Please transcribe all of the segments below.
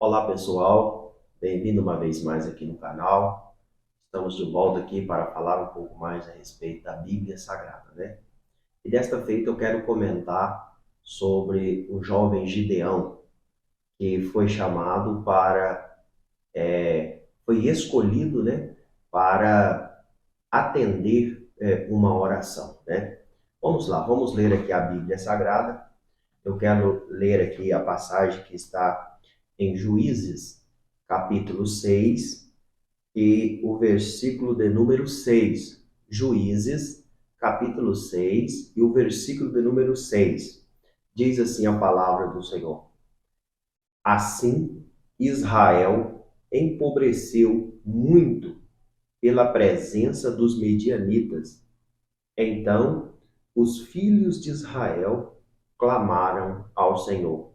Olá pessoal, bem-vindo uma vez mais aqui no canal. Estamos de volta aqui para falar um pouco mais a respeito da Bíblia Sagrada, né? E desta feita eu quero comentar sobre o jovem Gideão, que foi chamado foi escolhido, né, para atender uma oração, né? Vamos lá, vamos ler aqui a Bíblia Sagrada. Eu quero ler aqui a passagem que está em Juízes, capítulo 6, e o versículo de número 6. Juízes, capítulo 6, e o versículo de número 6. Diz assim a palavra do Senhor: Assim, Israel empobreceu muito pela presença dos medianitas. Então, os filhos de Israel clamaram ao Senhor.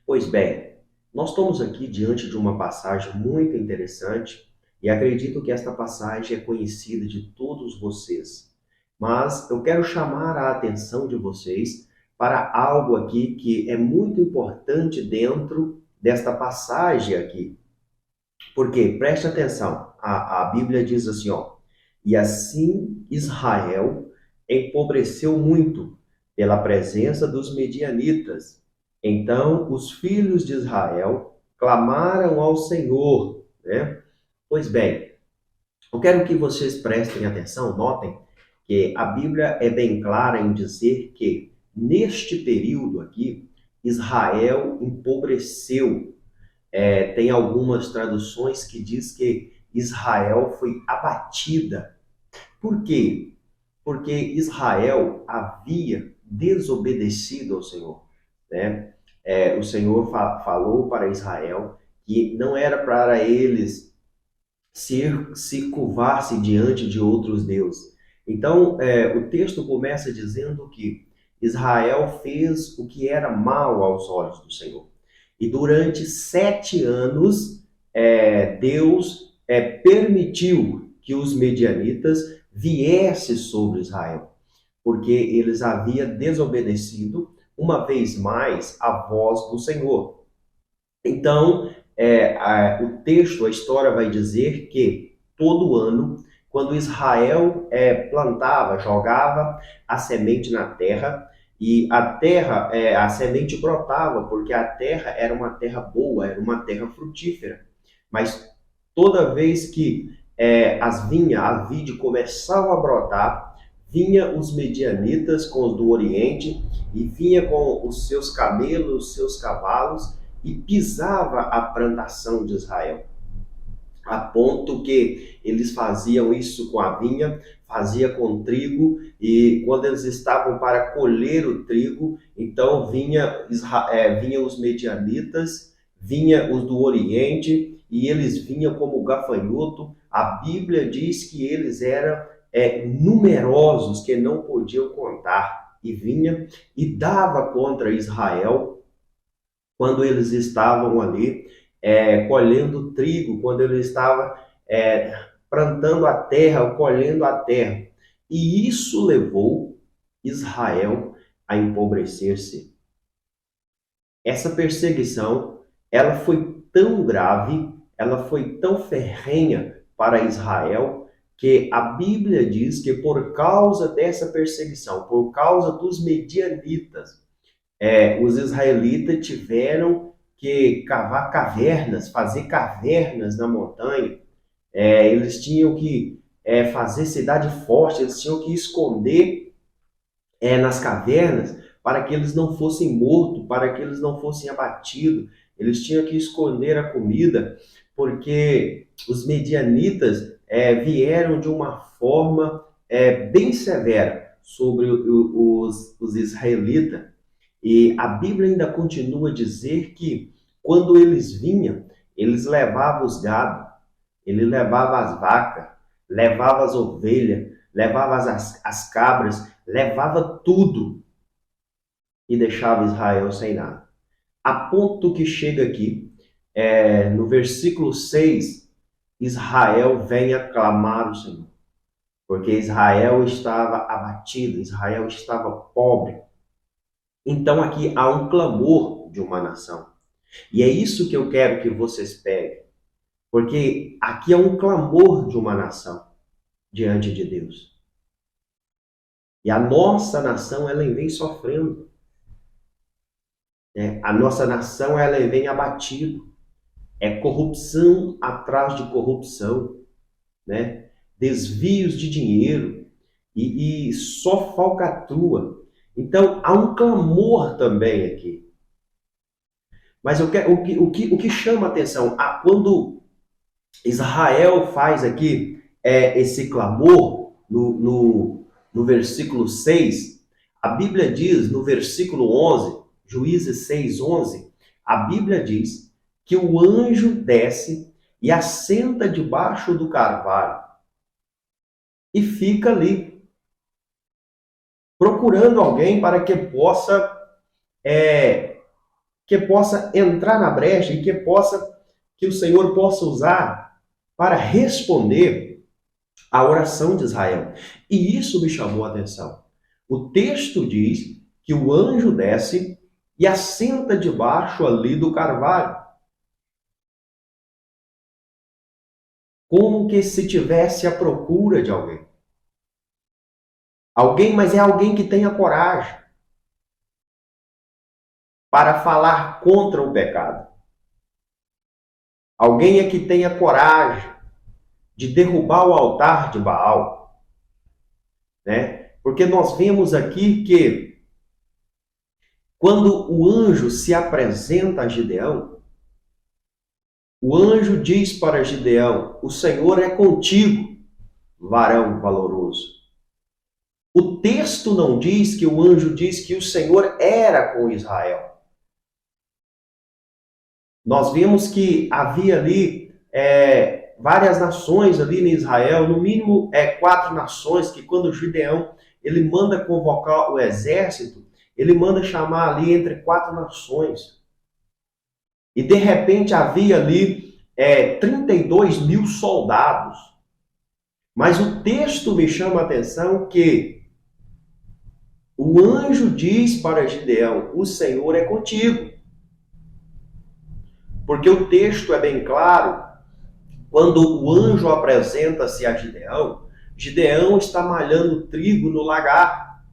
Pois bem, nós estamos aqui diante de uma passagem muito interessante e acredito que esta passagem é conhecida de todos vocês. Mas eu quero chamar a atenção de vocês para algo aqui que é muito importante dentro desta passagem aqui. Porque, preste atenção, a Bíblia diz assim, ó, e assim Israel empobreceu muito pela presença dos medianitas. Então os filhos de Israel clamaram ao Senhor, né? Pois bem, eu quero que vocês prestem atenção, notem que a Bíblia é bem clara em dizer que neste período aqui, Israel empobreceu. Tem algumas traduções que diz que Israel foi abatida. Por quê? Porque Israel havia desobedecido ao Senhor, né? O Senhor falou para Israel que não era para eles se curvar-se diante de outros deuses. Então, o texto começa dizendo que Israel fez o que era mal aos olhos do Senhor. E durante 7 anos, Deus permitiu que os medianitas viessem sobre Israel, porque eles haviam desobedecido uma vez mais a voz do Senhor. Então, o texto, a história vai dizer que todo ano, quando Israel plantava, jogava a semente na terra, e a terra, a semente brotava, porque a terra era uma terra boa, era uma terra frutífera. Mas toda vez que a vide começavam a brotar, vinha os medianitas com os do Oriente, e vinha com os seus camelos, os seus cavalos, e pisava a plantação de Israel, a ponto que eles faziam isso com a vinha, fazia com trigo, e quando eles estavam para colher o trigo, então vinha os medianitas, vinha os do Oriente, e eles vinham como gafanhoto. A Bíblia diz que eles eram numerosos, que não podiam contar, e vinha e dava contra Israel quando eles estavam ali colhendo trigo, quando eles estavam plantando a terra, colhendo a terra. E isso levou Israel a empobrecer-se. Essa perseguição, ela foi tão grave, ela foi tão ferrenha para Israel, que a Bíblia diz que por causa dessa perseguição, por causa dos medianitas, os israelitas tiveram que cavar cavernas, fazer cavernas na montanha. Eles tinham que fazer cidade forte, eles tinham que esconder nas cavernas para que eles não fossem mortos, para que eles não fossem abatidos. Eles tinham que esconder a comida, porque os medianitas vieram de uma forma bem severa sobre os israelitas. E a Bíblia ainda continua a dizer que quando eles vinham, eles levavam os gados, ele levava as vacas, levava as ovelhas, levava as cabras, levava tudo e deixava Israel sem nada. A ponto que chega aqui, no versículo 6, Israel vem aclamar o Senhor, porque Israel estava abatido, Israel estava pobre. Então aqui há um clamor de uma nação. E é isso que eu quero que vocês peguem, porque aqui é um clamor de uma nação diante de Deus. E a nossa nação, ela vem sofrendo. Né? A nossa nação, ela vem abatida. É corrupção atrás de corrupção, né? Desvios de dinheiro e só falcatrua. Então, há um clamor também aqui. Mas eu quero, o que chama a atenção, quando Israel faz aqui esse clamor no versículo 6, a Bíblia diz, no versículo 11, Juízes 6:11, a Bíblia diz que o anjo desce e assenta debaixo do carvalho e fica ali, procurando alguém para que possa entrar na brecha e que o Senhor possa usar para responder à oração de Israel. E isso me chamou a atenção. O texto diz que o anjo desce e assenta debaixo ali do carvalho, como que se tivesse à procura de alguém. Alguém, mas é alguém que tenha coragem para falar contra o pecado. Alguém é que tenha coragem de derrubar o altar de Baal, né? Porque nós vemos aqui que quando o anjo se apresenta a Gideão, o anjo diz para Gideão: o Senhor é contigo, varão valoroso. O texto não diz que o anjo diz que o Senhor era com Israel. Nós vimos que havia ali várias nações ali em Israel, no mínimo 4 nações, que quando Gideão ele manda convocar o exército, ele manda chamar ali entre 4 nações. E de repente havia ali 32 mil soldados. Mas o texto me chama a atenção que o anjo diz para Gideão: o Senhor é contigo. Porque o texto é bem claro, quando o anjo apresenta-se a Gideão, Gideão está malhando trigo no lagar,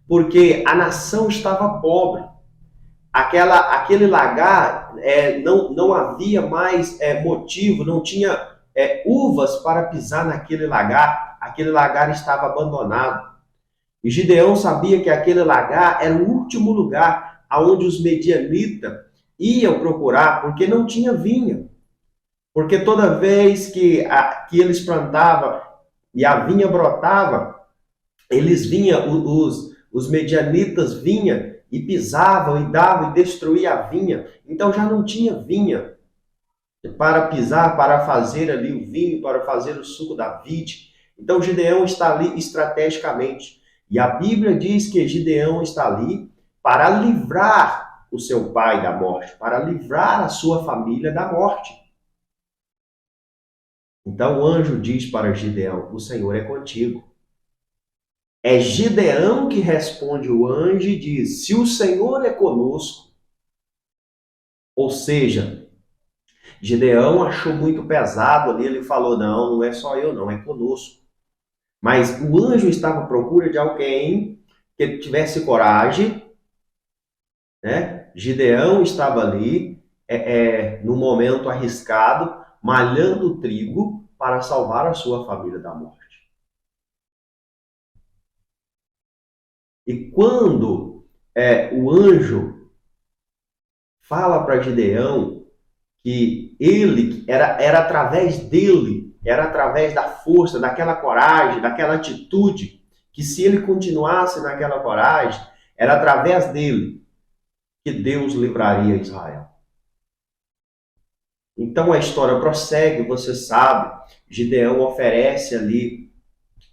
porque a nação estava pobre. Aquele lagar não havia mais motivo, não tinha uvas para pisar naquele lagar, aquele lagar estava abandonado. E Gideão sabia que aquele lagar era o último lugar aonde os medianitas iam procurar, porque não tinha vinha. Porque toda vez que eles plantavam e a vinha brotava, eles vinham, os medianitas vinham e pisavam e davam e destruíam a vinha. Então já não tinha vinha para pisar, para fazer ali o vinho, para fazer o suco da vide. Então Gideão está ali estrategicamente. E a Bíblia diz que Gideão está ali para livrar o seu pai da morte, para livrar a sua família da morte. Então o anjo diz para Gideão: o Senhor é contigo. É Gideão que responde o anjo e diz: se o Senhor é conosco, ou seja, Gideão achou muito pesado ali, ele falou: não é só eu, não, é conosco. Mas o anjo estava à procura de alguém que tivesse coragem, né? Gideão estava ali, num momento arriscado, malhando trigo para salvar a sua família da morte. E quando o anjo fala para Gideão que ele era através dele, era através da força, daquela coragem, daquela atitude, que se ele continuasse naquela coragem, era através dele que Deus livraria Israel. Então a história prossegue, você sabe, Gideão oferece ali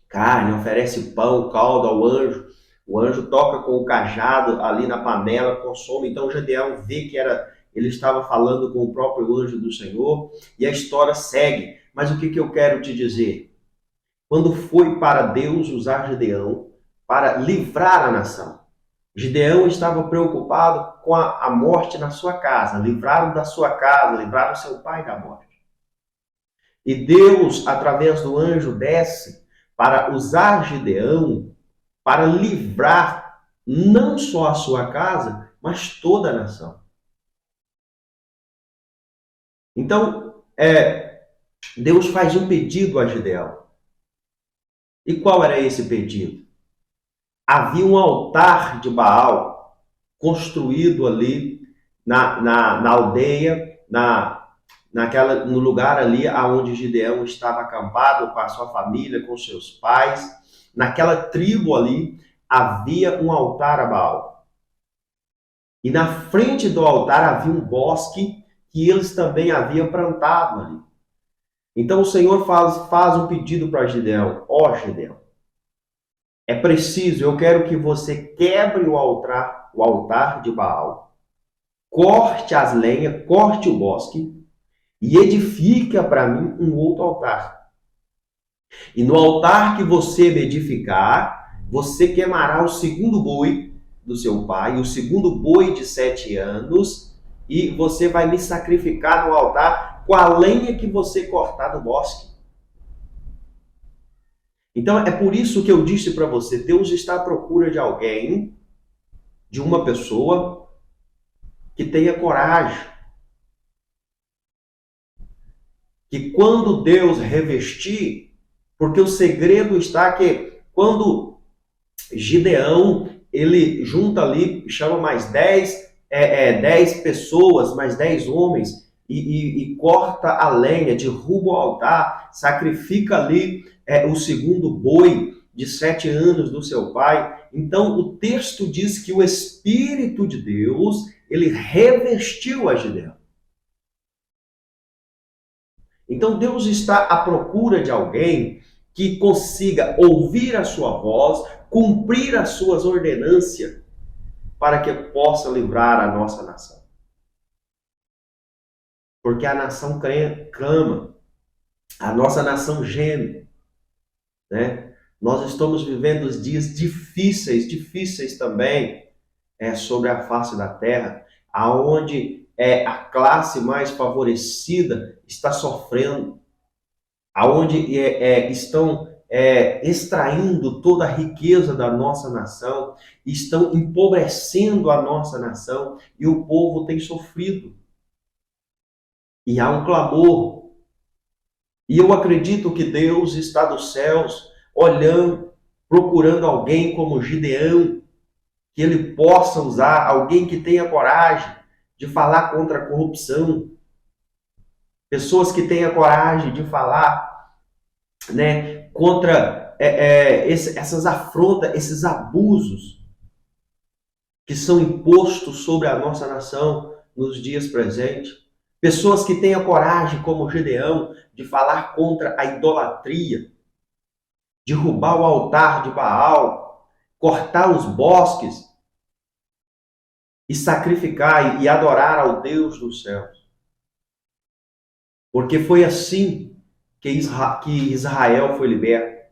carne, oferece pão, caldo ao anjo, o anjo toca com o cajado ali na panela, consome, então Gideão vê que ele estava falando com o próprio anjo do Senhor, e a história segue. Mas o que eu quero te dizer? Quando foi para Deus usar Gideão para livrar a nação, Gideão estava preocupado com a morte na sua casa, livrar da sua casa, livrar o seu pai da morte. E Deus, através do anjo, desce para usar Gideão para livrar não só a sua casa, mas toda a nação. Então, Deus faz um pedido a Gideão. E qual era esse pedido? Havia um altar de Baal construído ali na aldeia, no lugar ali onde Gideão estava acampado com a sua família, com seus pais. Naquela tribo ali havia um altar a Baal. E na frente do altar havia um bosque que eles também haviam plantado ali. Então o Senhor faz um pedido para Gideão. Ó Gideão, é preciso, eu quero que você quebre o altar de Baal, corte as lenhas, corte o bosque e edifica para mim um outro altar. E no altar que você me edificar, você queimará o segundo boi do seu pai, o segundo boi de 7 anos, e você vai me sacrificar no altar com a lenha que você cortar do bosque. Então é por isso que eu disse para você, Deus está à procura de alguém, de uma pessoa que tenha coragem. Que quando Deus revestir, porque o segredo está que quando Gideão, ele junta ali, chama mais 10 pessoas, mais 10 homens, e corta a lenha, derruba o altar, sacrifica ali o segundo boi de 7 anos do seu pai. Então o texto diz que o Espírito de Deus, ele revestiu a Gideão. Então Deus está à procura de alguém que consiga ouvir a sua voz, cumprir as suas ordenâncias, para que possa livrar a nossa nação. Porque a nação clama, a nossa nação geme, né? Nós estamos vivendo dias difíceis também, sobre a face da terra, aonde a classe mais favorecida está sofrendo, aonde estão extraindo toda a riqueza da nossa nação, estão empobrecendo a nossa nação, e o povo tem sofrido. E há um clamor. E eu acredito que Deus está dos céus, olhando, procurando alguém como Gideão, que ele possa usar, alguém que tenha coragem de falar contra a corrupção, pessoas que tenham coragem de falar, né, contra essas afrontas, esses abusos que são impostos sobre a nossa nação nos dias presentes. Pessoas que tenham coragem, como Gideão, de falar contra a idolatria, derrubar o altar de Baal, cortar os bosques e sacrificar e adorar ao Deus dos céus. Porque foi assim que Israel foi liberto,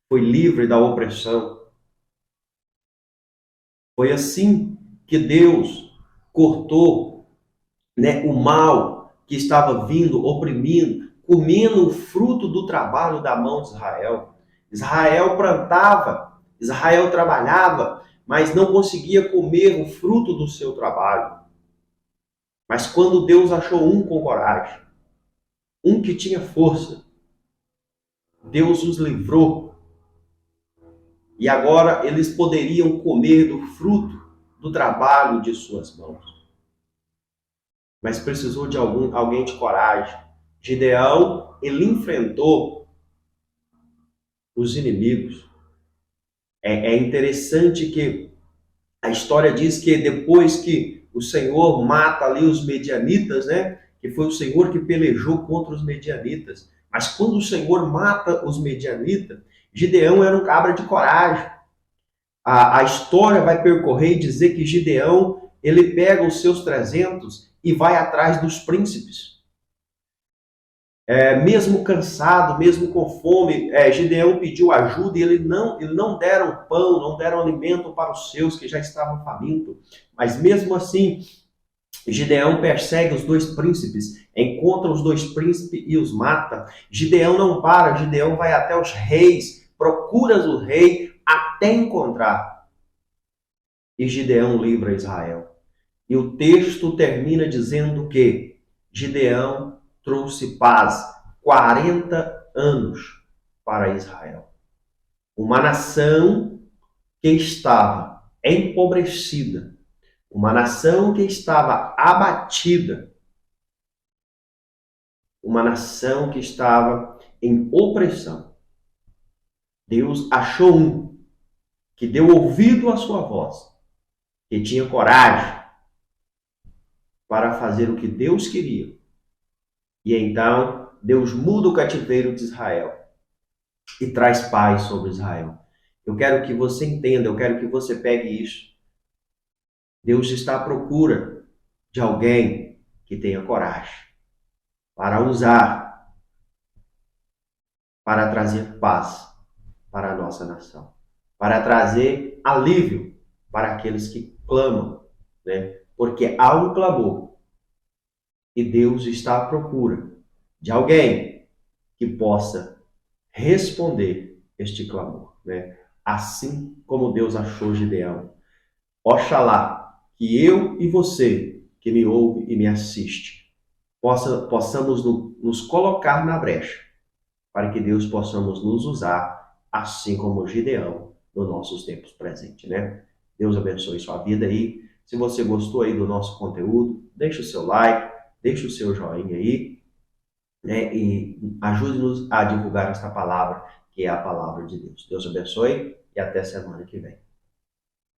foi livre da opressão. Foi assim que Deus cortou, né, o mal que estava vindo, oprimindo, comendo o fruto do trabalho da mão de Israel. Israel plantava, Israel trabalhava, mas não conseguia comer o fruto do seu trabalho. Mas quando Deus achou um com coragem, um que tinha força, Deus os livrou. E agora eles poderiam comer do fruto do trabalho de suas mãos. Mas precisou de alguém de coragem. Gideão, ele enfrentou os inimigos. É interessante que a história diz que depois que o Senhor mata ali os medianitas, né? Que foi o Senhor que pelejou contra os medianitas. Mas quando o Senhor mata os medianitas, Gideão era um cabra de coragem. A história vai percorrer e dizer que Gideão, ele pega os seus 300 e vai atrás dos príncipes. Mesmo cansado, mesmo com fome, Gideão pediu ajuda e ele não deram pão, não deram alimento para os seus que já estavam famintos. Mas mesmo assim, Gideão persegue os dois príncipes, encontra os dois príncipes e os mata. Gideão não para, Gideão vai até os reis, procura o rei até encontrar. E Gideão livra Israel. E o texto termina dizendo que Gideão trouxe paz 40 anos para Israel. Uma nação que estava empobrecida, uma nação que estava abatida, uma nação que estava em opressão. Deus achou um que deu ouvido à sua voz, que tinha coragem para fazer o que Deus queria. E então Deus muda o cativeiro de Israel e traz paz sobre Israel. Eu quero que você entenda, eu quero que você pegue isso. Deus está à procura de alguém que tenha coragem para usar, para trazer paz para a nossa nação, para trazer alívio para aqueles que clamam, né? Porque há um clamor e Deus está à procura de alguém que possa responder este clamor, né? Assim como Deus achou Gideão. Oxalá que eu e você que me ouve e me assiste possamos nos colocar na brecha para que Deus possamos nos usar assim como Gideão nos nossos tempos presentes, né? Deus abençoe sua vida aí. Se você gostou aí do nosso conteúdo, deixa o seu like, deixa o seu joinha aí, né? E ajude-nos a divulgar esta palavra, que é a palavra de Deus. Deus abençoe e até semana que vem.